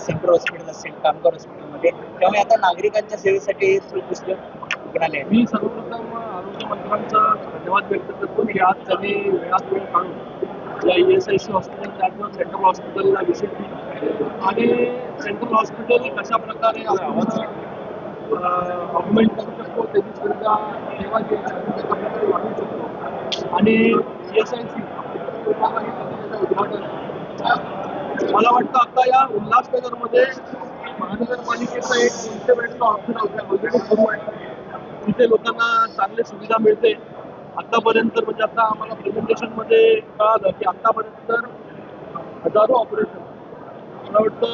Central hospital असेल, कामगार हॉस्पिटलमध्ये, त्यामुळे आता नागरिकांच्या सेवेसाठी सुप्रसिद्ध रुग्णालय आहे. मी सर्वप्रथम आरोग्यमंत्र्यांचा धन्यवाद व्यक्त करतो की आज त्यांनी वेळात वेळ काढून या ESIC हॉस्पिटल त्यातून सेंट्रल हॉस्पिटलला व्हिजिट दिली आणि सेंट्रल हॉस्पिटल कशा प्रकारे ऑगमेंट करू शकतो, त्याची सुविधा सेवा जी आहे ती कशा प्रकारे वाढवू शकतो आणि ESIC उद्घाटन मला वाटतं आता या उल्हासनगरमध्ये महानगरपालिकेचं एक 200 बेडचं हॉस्पिटल ऑलरेडी सुरू आहे. तिथे लोकांना चांगली सुविधा मिळते. आतापर्यंत म्हणजे आता आम्हाला प्रेझेंटेशनमध्ये कळालं की आतापर्यंत हजारो ऑपरेशन, मला वाटतं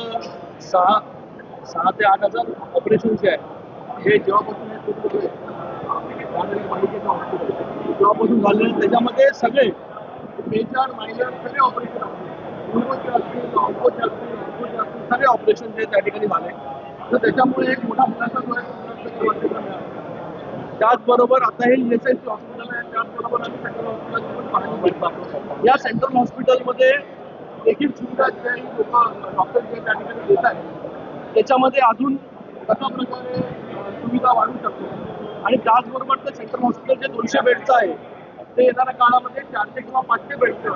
6 ते 8,000 ऑपरेशन जे आहे हे जेव्हापासून हे सुरू झाले महानगरपालिकेचं हॉस्पिटल जेव्हापासून झाले त्याच्यामध्ये सगळे मेजर मायनर सगळे ऑपरेशन पूर्वचे असतील, ऑल्कोचे असतील, सगळे ऑपरेशन जे त्या ठिकाणी झाले. तर त्याच्यामुळे एक मोठा मुलाचा जो आहे त्याचबरोबर आता हे ESIC हॉस्पिटल आहे, त्याचबरोबर आम्ही सेंट्रल हॉस्पिटलची पण पाहणी करतो. या सेंट्रल हॉस्पिटलमध्ये देखील सुविधा जी आहे लोक डॉक्टर जे त्या ठिकाणी देत आहेत त्याच्यामध्ये अजून कशा प्रकारे सुविधा वाढवू शकतो आणि त्याचबरोबर ते सेंट्रल हॉस्पिटल जे 200 बेडचं आहे ते येणाऱ्या काळामध्ये 400 किंवा 500 बेडचं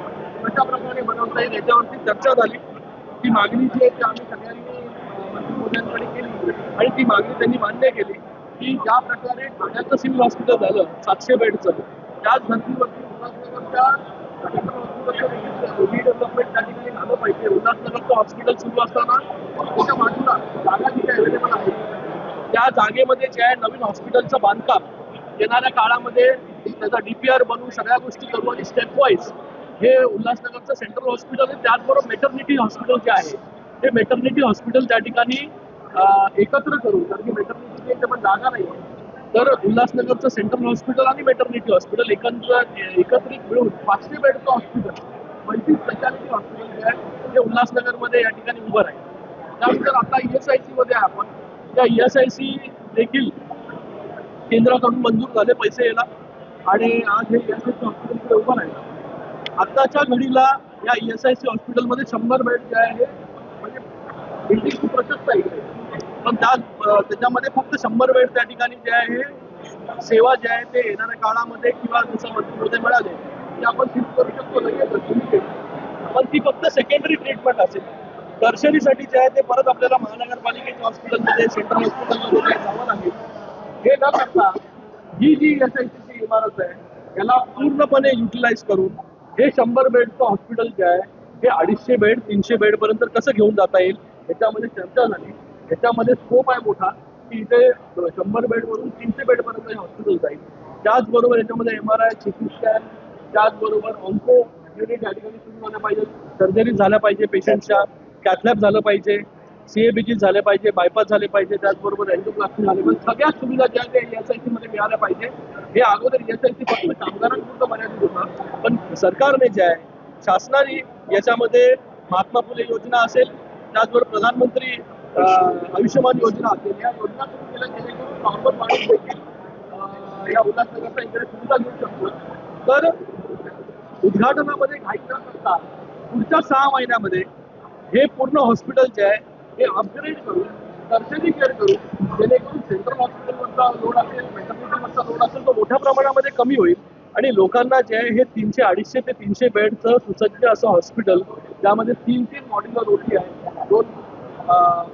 कशा प्रकारे बनवता येईल याच्यावरती चर्चा झाली. ती मागणी जी आहे ती आम्ही सगळ्यांनी मंत्रिमंडळाकडे केली आणि ती मागणी त्यांनी मान्य केली की ज्या प्रकारे ठाण्याचं सिव्हिल हॉस्पिटल झालं 700 बेडचं, त्याच धर्तीवरती उल्हासनगरच्या रिडेव्हलपमेंट त्या ठिकाणी झालं पाहिजे. उल्हासनगरचं हॉस्पिटल सुरू असताना त्याच्या बाजूला जागा जी अवेलेबल आहे त्या जागेमध्ये जे आहे नवीन हॉस्पिटलचं बांधकाम येणाऱ्या काळामध्ये त्याचा DPR बनवू, सगळ्या गोष्टी करू आणि स्टेप वाईज हे उल्हासनगरचं सेंट्रल हॉस्पिटल आहे. त्याचबरोबर मेटर्निटी हॉस्पिटल जे आहे ते मेटर्निटी हॉस्पिटल त्या ठिकाणी एकत्र करू, कारण की मेटर्निटीची इथे पण जागा नाही तर उल्हासनगरचं सेंट्रल हॉस्पिटल आणि मेटर्निटी हॉस्पिटल एकत्रित मिळून 500 बेडचं हॉस्पिटल, मल्टी स्पेशालिटी हॉस्पिटल जे आहे ते उल्हासनगरमध्ये या ठिकाणी उभं आहे. त्यानंतर आता ESIC मध्ये आपण त्या ESIC देखील केंद्राकडून मंजूर झाले पैसे यायला आणि आज हे ESIC हॉस्पिटल उभं आहे. आताच्या घडीला या ESIC हॉस्पिटलमध्ये 100 बेड जे आहे म्हणजे बिल्डिंग खूप प्रशस्त आहे पण त्याच्यामध्ये फक्त 100 बेड त्या ठिकाणी जे आहे सेवा जे आहे ते येणाऱ्या काळामध्ये किंवा जसं मंत्रिमध्ये मिळाले की आपण शिफ्ट करू शकतो लगेच, पण ती फक्त सेकंडरी ट्रीटमेंट असेल. टर्शरीसाठी जे आहे ते परत आपल्याला महानगरपालिकेच्या हॉस्पिटलमध्ये सेंट्रल हॉस्पिटलमध्ये जावं लागेल. हे न करता ही जी ESICची इमारत आहे याला पूर्णपणे युटिलाइज करून हे 100 बेडचं हॉस्पिटल जे आहे हे 250 बेड 300 बेडपर्यंत कसं घेऊन जाता येईल याच्यामध्ये चर्चा झाली. याच्यामध्ये स्कोप आहे मोठा की इथे 100 बेडवरून 300 बेडपर्यंत हे हॉस्पिटल जाईल. त्याचबरोबर याच्यामध्ये MRI, CT स्कॅन, त्याचबरोबर ऑन्को युनिट या ठिकाणी सुरू झाल्या पाहिजे, सर्जरी झाल्या पाहिजे पेशंटच्या, कॅथलॅब झालं पाहिजे, CABG झाले पाहिजे, बायपास झाले पाहिजे, त्याचबरोबर एन्जिओप्लास्टी झाले पाहिजे. सगळ्या सुविधा ज्या त्या ESIC मध्ये मिळाल्या पाहिजे. हे अगोदर ESIC फक्त कामगारांपुरतं मर्यादित होतं, पण सरकारने जे आहे शासनाने याच्यामध्ये महात्मा फुले योजना असेल, त्याचबरोबर प्रधानमंत्री आयुष्यमान योजना असेल, या योजना सुरू केल्या जेणेकरून नॉर्मल माणूस देखील या उल्हासनगरचा इकडे सुविधा घेऊ शकतो. तर उद्घाटनामध्ये घाई न करता पुढच्या 6 महिन्यामध्ये हे पूर्ण हॉस्पिटल जे आहे हे अपग्रेड करून टर्शरी केअर करून जेणेकरून सेंट्रल हॉस्पिटलवरचा लोड असेल, मेटर्निटीवरचा लोड असेल तो मोठ्या प्रमाणामध्ये कमी होईल आणि लोकांना जे आहे हे 250 ते 300 बेडचं सुसज्ज असं हॉस्पिटल त्यामध्ये 3 मॉड्युलर OT आहे, 2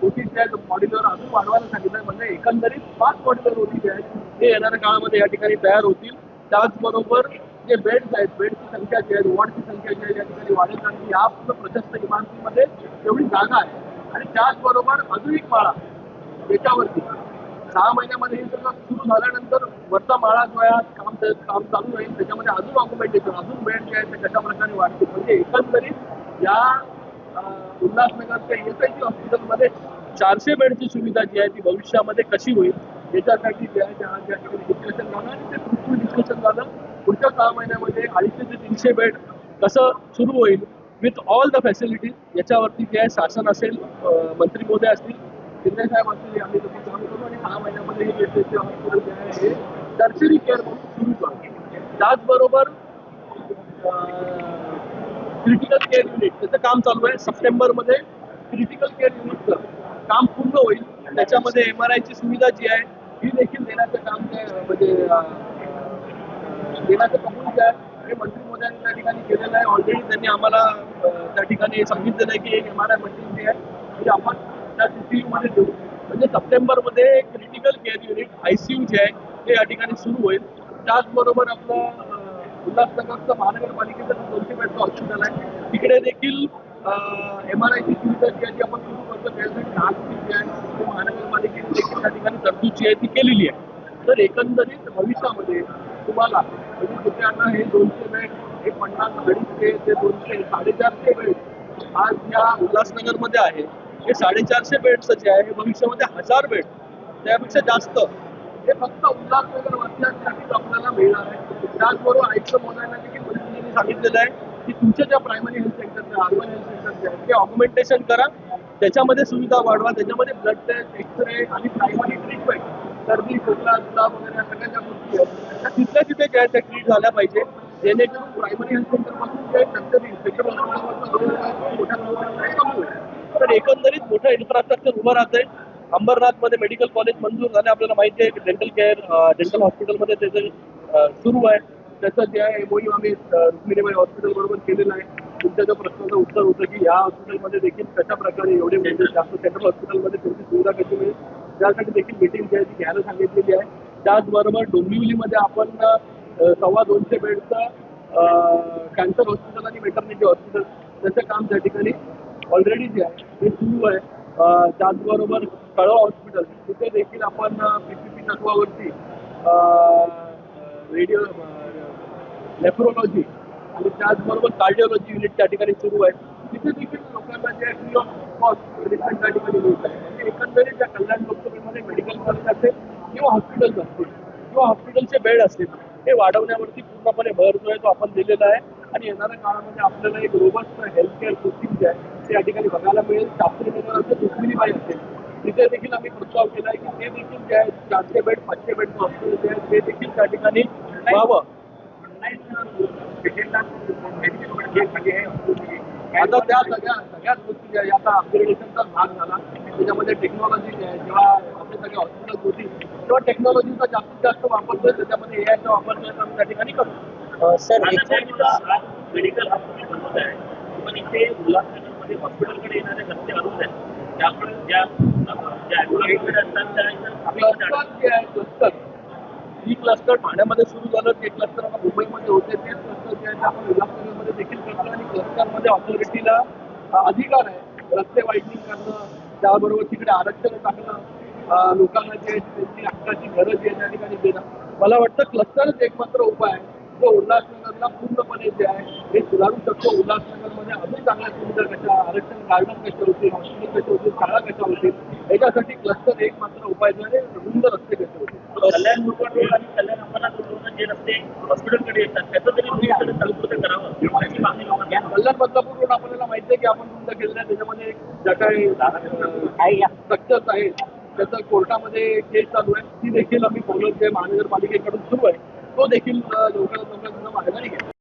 OT जे आहेत मॉड्युलर अजून वाढवायला सांगितलं आहे. म्हणजे एकंदरीत 5 मॉड्युलर OT जे आहेत ते येणाऱ्या काळामध्ये या ठिकाणी तयार होतील. त्याचबरोबर जे बेड्स आहेत, बेडची संख्या जी आहे, वॉर्डची संख्या जी आहे या ठिकाणी वाढेल, कारण की या पूर्ण प्रशस्त इमारतीमध्ये एवढी जागा आहे. आणि त्याचबरोबर अजून एक माळा याच्यावरती 6 महिन्यामध्ये हे सगळं सुरू झाल्यानंतर वरचा माळा जो आहे काम चालू राहील, त्याच्यामध्ये अजून ऑक्युपेंटेशन, अजून बेड जे आहे ते कशा प्रकारे वाढतील. म्हणजे एकंदरीत या उल्हासनगरच्या ESIC हॉस्पिटलमध्ये 400 बेडची सुविधा जी आहे ती भविष्यामध्ये कशी होईल याच्यासाठी जे आहे त्या ठिकाणी डिस्कशन झालं आणि ते फ्रुटफुल डिस्कशन झालं. पुढच्या 6 महिन्यामध्ये 250 ते 300 बेड कसं सुरू होईल विथ ऑल द फॅसिलिटीज याच्यावरती जे आहे शासन असेल, मंत्री महोदय असतील, शिंदे साहेब असतील, आम्ही तुम्ही काम करू आणि 6 महिन्यामध्ये हे ESIC हॉस्पिटल जे आहे हे टर्शरी केअर म्हणून सुरू करू. त्याचबरोबर क्रिटिकल केअर युनिट त्याचं काम चालू आहे. सप्टेंबरमध्ये क्रिटिकल केअर युनिटचं त्याच्यामध्ये MRI ची सुविधा जी आहे ही देखील देण्याचं काम जे आहे, म्हणजे देण्याचं कबूल जे आहे हे मंत्री मोदयांनी त्या ठिकाणी केलेलं आहे. ऑलरेडी त्यांनी आम्हाला त्या ठिकाणी सांगितलेलं आहे की एक MRI मशीन जी आहे ती आपण त्या CCU मध्ये देऊ. म्हणजे सप्टेंबरमध्ये क्रिटिकल केअर युनिट ICU जे आहे ते या ठिकाणी सुरू होईल. त्याचबरोबर आपलं उल्हासनगरचं महानगरपालिकेचं 200 बेडचं हॉस्पिटल आहे तिकडे देखील MRI ची सुविधा जी आहे ती आपण सुरू करतो. त्यासाठी 10 कोटी जी आहे ती महानगरपालिकेने देखील त्या ठिकाणी तरतूद जी आहे ती केलेली आहे. तर एकंदरीत भविष्यामध्ये तुम्हाला म्हणजे कुठ्यांना हे 200 बेड हे 50 250 ते 200 450 बेड आज या उल्हासनगरमध्ये आहे. हे 450 बेडचं जे आहे हे भविष्यामध्ये 1000 बेड त्यापेक्षा जास्त हे फक्त उल्हासनगर वासियांसाठीच आपल्याला मिळणार आहे. त्याचबरोबर आयुक्त महोदयांना देखील मंत्रिजींनी सांगितलेलं आहे की तुमच्या ज्या primary health centre urban health centre जे आहेत ते ऑग्मेंटेशन करा, त्याच्यामध्ये सुविधा वाढवा, त्याच्यामध्ये ब्लड टेस्ट, एक्सरे आणि प्रायमरी ट्रीटमेंट सर्दी, खोकला, जुलाब वगैरे या सगळ्या ज्या गोष्टी आहेत त्या तिथल्या तिथे ज्या आहेत त्या ट्रीट झाल्या पाहिजे, जेणेकरून प्रायमरी हेल्थ सेंटरपासून जे नंतर इन्स्पेक्टर मोठ्या प्रमाणात कमी होईल. तर एकंदरीत मोठं इन्फ्रास्ट्रक्चर उभं राहतंय. अंबरनाथमध्ये मेडिकल कॉलेज मंजूर झालं, आपल्याला माहिती आहे की डेंटल हॉस्पिटलमध्ये त्याचं सुरू आहे. त्याचं जे आहे MOU आम्ही रुक्मिणीबाई हॉस्पिटल बरोबर केलेलं आहे. तुमच्या जो प्रश्नाचं उत्तर होतं की या हॉस्पिटलमध्ये देखील कशा प्रकारे एवढे म्हणजे जास्त सेंट्रल हॉस्पिटलमध्ये तुमची सुविधा कशी मिळेल त्यासाठी देखील मीटिंग जी आहे ती घ्यायला सांगितलेली आहे. त्याचबरोबर डोंबिवलीमध्ये आपण 250 बेडचं कॅन्सर हॉस्पिटल आणि वेटर्निटी हॉस्पिटल त्याचं काम त्या ठिकाणी ऑलरेडी जे आहे ते सुरू आहे. त्याचबरोबर कळवा हॉस्पिटल तिथे देखील आपण PPP तत्वावरती रेडिओ नेफ्रोलॉजी आणि त्याचबरोबर कार्डिओलॉजी युनिट त्या ठिकाणी सुरू आहे. तिथे देखील लोकांना जे फ्री ऑफ कॉस्ट मेडिसिन त्या ठिकाणी मिळत आहे. म्हणजे एकंदरीत त्या कल्याण लोकसभेमध्ये मेडिकल कॉलेज असेल किंवा हॉस्पिटल्स असतील किंवा हॉस्पिटलचे बेड असतील हे वाढवण्यावरती पूर्णपणे भर जो आहे तो आपण दिलेला आहे. आणि येणाऱ्या काळामध्ये आपल्याला एक रोबस्ट हेल्थकेअर सिस्टीम जे आहे ते या ठिकाणी बघायला मिळेल. शास्त्रीनगर असेल, रुक्मिणीबाई असेल तिथे देखील आम्ही प्रस्ताव केला आहे की ते देखील जे आहे 400 बेड 500 बेडचं हॉस्पिटल जे आहे ते देखील त्या ठिकाणी व्हावं. आता त्या सगळ्याच गोष्टी ज्या आता अपग्रेडेशनचा भाग झाला त्याच्यामध्ये टेक्नॉलॉजी जे आहे जेव्हा आपले सगळे हॉस्पिटल होती तेव्हा टेक्नॉलॉजीचा जास्तीत जास्त वापर जो त्याच्यामध्ये AIचा वापर जो आम्ही त्या ठिकाणी करतो. सर मेडिकल हॉस्पिटल बनवत आहे पण इथे उल्हासनगरमध्ये हॉस्पिटलकडे येणारे रस्ते अरुंद आहेत त्यामुळे ज्या असतात त्या जे आहे क्लस्टर ही क्लस्टर ठाण्यामध्ये सुरू झालं, ते क्लस्टर आता मुंबईमध्ये होते, तेच क्लस्टर जे आहे ते आपण उल्हासनगरमध्ये देखील करतो. आणि क्लस्टरमध्ये ऑथॉरिटीला अधिकार आहे रस्ते वाईडनिंग करणं, त्याबरोबर तिकडे आरक्षण टाकणं, लोकांना जे त्यांची हक्काची गरज आहे त्या ठिकाणी देणं. मला वाटतं क्लस्टरच एकमात्र उपाय आहे जो उल्हासनगरला पूर्णपणे जे आहे हे सुधारू शकतो. उल्हासनगरमध्ये अजून चांगल्या सुविधा कशा, आरक्षण गार्डन कसे होतील, हॉस्पिटल कसे होतील, शाळा कशा होतील याच्यासाठी क्लस्टर एक मात्र उपाय जो आहे रुंद रस्ते कसे होतील. कल्याण मुरबाड रोड आणि कल्याण अंबरनाथ रोडवरून जे रस्ते हॉस्पिटलकडे येतात त्याचं तरी भविष्यात तात्पुरतं करावं अशी मागणी लोकांनी आहे. कल्याण बदलापूर रोड आपल्याला माहिती आहे की आपण रुंद केलेला आहे. त्याच्यामध्ये ज्या काही स्ट्रक्चर्स आहेत त्याचं कोर्टामध्ये केस चालू आहे, ती देखील आम्ही फॉलो जे महानगरपालिकेकडून सुरू आहे तो देखील लवकरात लवकर मार्गाने घेतो.